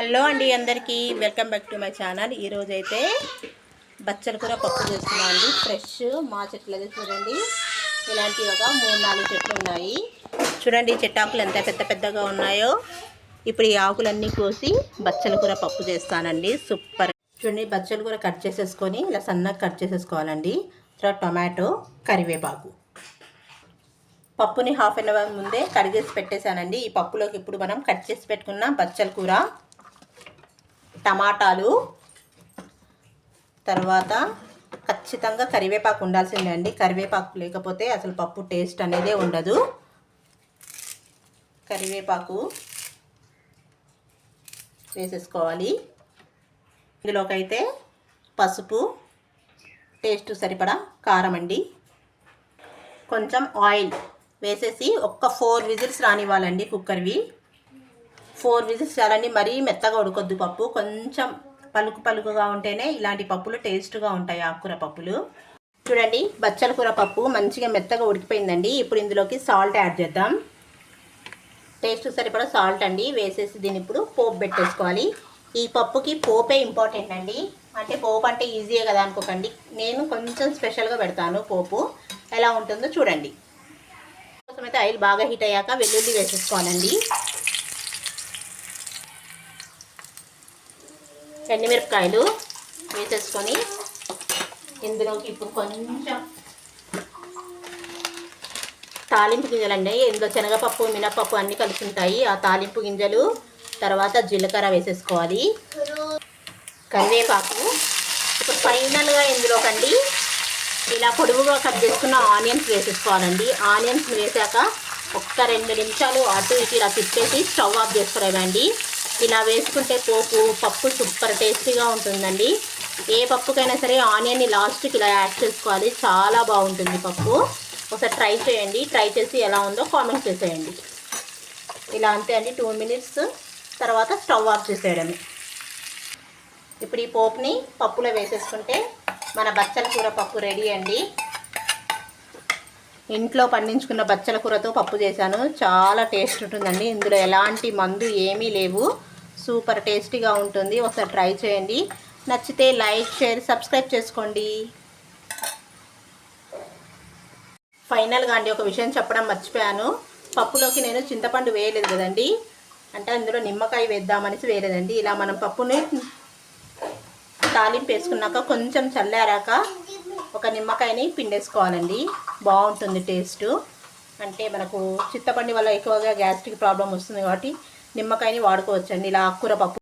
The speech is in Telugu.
హలో అండి, అందరికీ welcome back to my channel. ఈరోజు అయితే బచ్చల కూర పప్పు చేస్తున్నాను అండి. ఫ్రెష్ మా చెట్లు అయితే చూడండి, ఇలాంటి ఒక 3-4 చెట్లు ఉన్నాయి. చూడండి చెట్టాకులు ఎంత పెద్ద పెద్దగా ఉన్నాయో. ఇప్పుడు ఈ ఆకులన్నీ కోసి బచ్చల కూర పప్పు చేస్తానండి. సూపర్. చూడండి, బచ్చల కూర కట్ చేసేసుకొని ఇలా సన్నగా కట్ చేసేసుకోవాలండి. తర్వాత టొమాటో, కరివేపాకు. పప్పుని హాఫ్ అన్ అవర్ ముందే కడిగేసి పెట్టేశానండి. ఈ పప్పులోకి ఇప్పుడు మనం కట్ చేసి పెట్టుకున్న బచ్చల కూర, టమాటాలు, తర్వాత ఖచ్చితంగా కరివేపాకు ఉండాల్సిందే అండి. కరివేపాకు లేకపోతే అసలు పప్పు టేస్ట్ అనేదే ఉండదు. కరివేపాకు వేసేసుకోవాలి. ఇందులోకైతే పసుపు, టేస్ట్ సరిపడా కారం అండి, కొంచెం ఆయిల్ వేసేసి ఒక్క 4 విజిల్స్ రానివ్వాలండి. కుక్కర్వి 4 విజిల్స్ చాలండి. మరీ మెత్తగా ఉడకొద్దు పప్పు, కొంచెం పలుకుగా ఉంటేనే ఇలాంటి పప్పులు టేస్ట్గా ఉంటాయి, ఆకుకూర పప్పులు. చూడండి, బచ్చల కూర పప్పు మంచిగా మెత్తగా ఉడికిపోయిందండి. ఇప్పుడు ఇందులోకి సాల్ట్ యాడ్ చేద్దాం. టేస్ట్ సరిపడా సాల్ట్ అండి వేసేసి దీన్ని ఇప్పుడు పోపు పెట్టేసుకోవాలి. ఈ పప్పుకి పోపే ఇంపార్టెంట్ అండి. అంటే పోపు అంటే ఈజీయే కదా అనుకోకండి, నేను కొంచెం స్పెషల్గా పెడతాను పోపు. ఎలా ఉంటుందో చూడండి. కోసం అయితే ఆయిల్ బాగా హీట్ అయ్యాక వెల్లుల్లి వేసేసుకోవాలండి. ఎండుమిరపకాయలు వేసేసుకొని ఇందులోకి ఇప్పుడు కొంచెం తాలింపు గింజలు అండి. ఇందులో శనగపప్పు, మినపప్పు అన్నీ కలిసి ఉంటాయి. ఆ తాలింపు గింజలు, తర్వాత జీలకర్ర వేసేసుకోవాలి, కరివేపాకు. ఇప్పుడు ఫైనల్గా ఇందులోకండి ఇలా పొడుగుగా కట్ చేసుకున్న ఆనియన్స్ వేసేసుకోవాలండి. ఆనియన్స్ వేసాక ఒక్క 2 నిమిషాలు అటు ఇటు ఇలా తిప్పేసి స్టవ్ ఆఫ్ చేసుకోలేమండి. ఇలా వేసుకుంటే పప్పు సూపర్ టేస్టీగా ఉంటుందండి. ఏ పప్పుకైనా సరే ఆనియన్ని లాస్ట్కి ఇలా యాడ్ చేసుకోవాలి, చాలా బాగుంటుంది పప్పు. ఒకసారి ట్రై చేయండి. ట్రై చేసి ఎలా ఉందో కామెంట్ చేసేయండి. ఇలా అంతే అండి, 2 మినిట్స్ తర్వాత స్టవ్ ఆఫ్ చేసేయడమే. ఇప్పుడు ఈ పోపుని పప్పులో వేసేసుకుంటే మన బచ్చల కూర పప్పు రెడీ అండి. ఇంట్లో పండించుకున్న బచ్చల కూరతో పప్పు చేశాను, చాలా టేస్ట్ ఉంటుందండి. ఇందులో ఎలాంటి మందు ఏమీ లేవు, సూపర్ టేస్టీగా ఉంటుంది. ఒకసారి ట్రై చేయండి. నచ్చితే లైక్, షేర్, సబ్స్క్రైబ్ చేసుకోండి. ఫైనల్గా అండి ఒక విషయం చెప్పడం మర్చిపోయాను. పప్పులోకి నేను చింతపండు వేయలేదు కదండి, అంటే అందులో నిమ్మకాయ వేద్దామనేసి వేయలేదండి. ఇలా మనం పప్పుని తాలింపు వేసుకున్నాక కొంచెం చల్లారాక ఒక నిమ్మకాయని పిండేసుకోవాలండి, బాగుంటుంది టేస్ట్. అంటే మనకు చింతపండు వల్ల ఎక్కువగా గ్యాస్ట్రిక్ ప్రాబ్లం వస్తుంది కాబట్టి నిమ్మకాయని వాడుకోవచ్చండి ఇలా ఆకుకూర పప్పు.